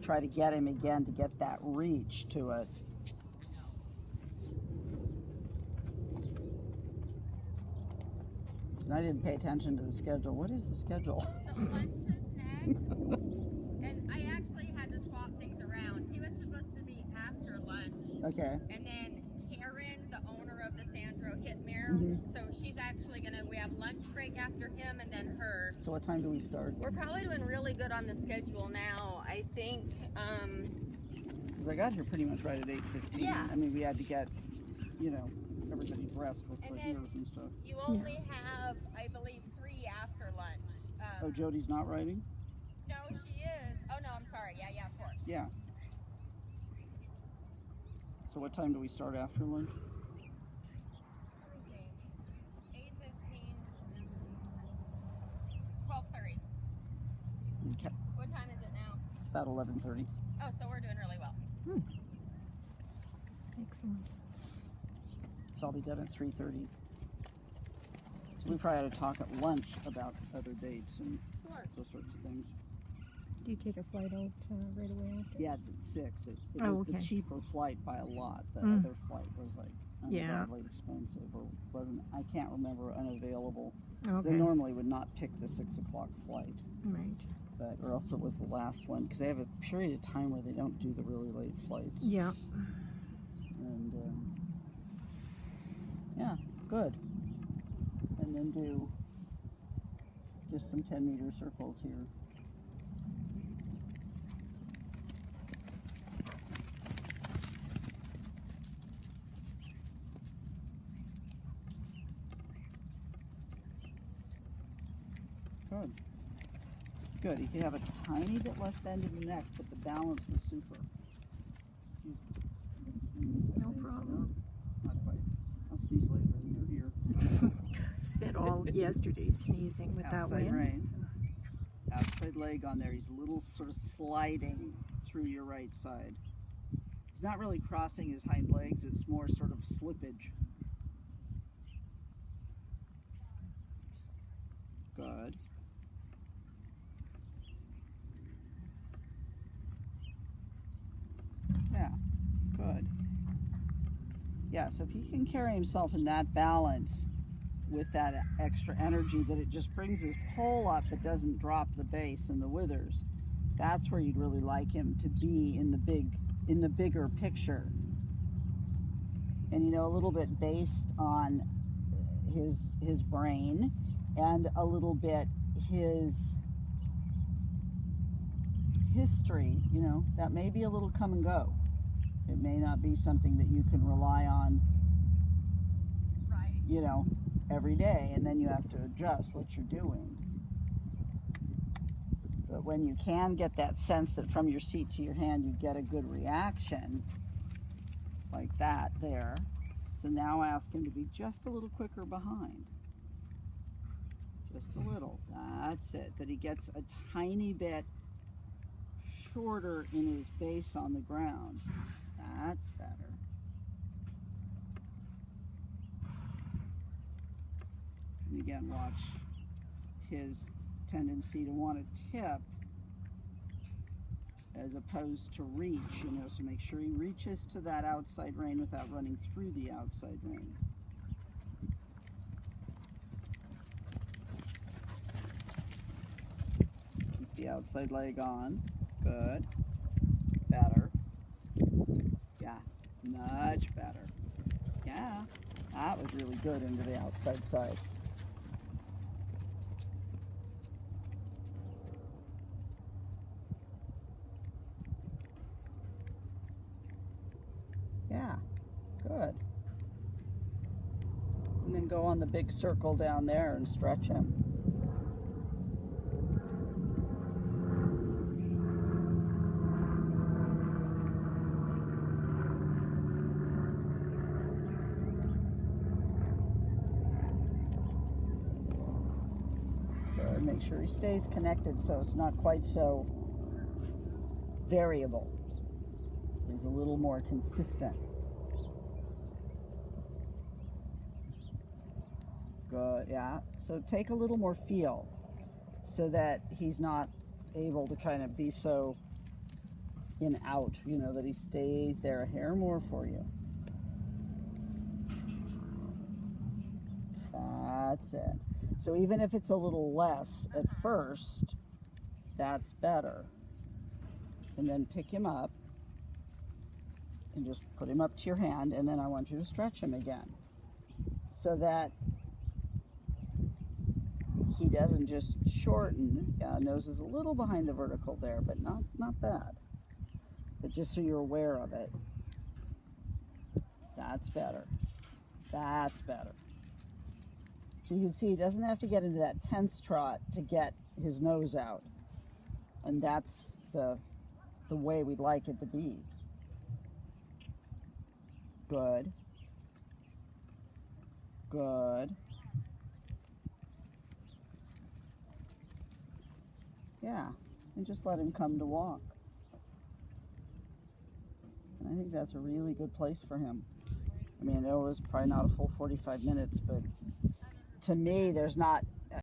try to get him again to get that reach to it. And I didn't pay attention to the schedule. What is the schedule? So lunch is next, and I actually had to swap things around. He was supposed to be after lunch. Okay. And then Karen, the owner of the Sandro Hitmare, so she's actually we have lunch break after him and then her. So what time do we start? We're probably doing really good on the schedule now. I think, because I got here pretty much right at 8:15. Yeah. I mean, we had to get, you know, everybody dressed with ears and stuff. You only have, I believe, 3 after lunch. Oh, Jody's not writing? No, she is. Oh, no, I'm sorry. Yeah, of course. Yeah. So what time do we start after lunch? 8:15, 12:30. Okay. What time is it now? It's about 11:30. Oh, so we're doing really well. Excellent. So I'll be done at 3:30. So we probably ought to talk at lunch about other dates and those sorts of things. Do you take a flight out right away after? Yeah, it's at 6. It Oh, was okay. the cheaper flight by a lot. The other flight was like ungodly expensive, or wasn't. I can't remember, unavailable. Okay. They normally would not pick the 6 o'clock flight, Right. but or else it was the last one, because they have a period of time where they don't do the really late flights. Yeah. And yeah, good. And then do just some 10-meter circles here. Good. Good. He could have a tiny bit less bend in the neck, but the balance was super. Excuse me. I'm gonna sneeze, I No think. problem. No, not quite. I'll sneeze later in your ear. Spent all yesterday sneezing with that Outside wind. rain. Outside leg on there. He's a little sort of sliding through your right side. He's not really crossing his hind legs. It's more sort of slippage. Good. Yeah, good. Yeah, so if he can carry himself in that balance with that extra energy, that it just brings his pole up but doesn't drop the base and the withers, that's where you'd really like him to be in the bigger picture. And you know, a little bit based on his brain, and a little bit his history, you know, that may be a little come and go. It may not be something that you can rely on, Right. you know, every day, and then you have to adjust what you're doing. But when you can get that sense that from your seat to your hand you get a good reaction, like that there, so now ask him to be just a little quicker behind. Just a little. That's it. That he gets a tiny bit shorter in his base on the ground. That's better. And again, watch his tendency to want to tip as opposed to reach, you know, so make sure he reaches to that outside rein without running through the outside rein. Keep the outside leg on. Good. Better. Yeah. Much better. Yeah. That was really good into the outside side. Yeah. Good. And then go on the big circle down there and stretch him. Good. Make sure he stays connected so it's not quite so variable. He's a little more consistent. Good, yeah. So take a little more feel so that he's not able to kind of be so in out, you know, that he stays there a hair more for you. That's it. So even if it's a little less at first, that's better. And then pick him up and just put him up to your hand, and then I want you to stretch him again so that he doesn't just shorten. Nose is a little behind the vertical there, but not bad. But just so you're aware of it. That's better. That's better. So you can see he doesn't have to get into that tense trot to get his nose out. And that's the way we'd like it to be. Good. Good. Yeah, and just let him come to walk. And I think that's a really good place for him. I mean, I know it was probably not a full 45 minutes, but to me, there's not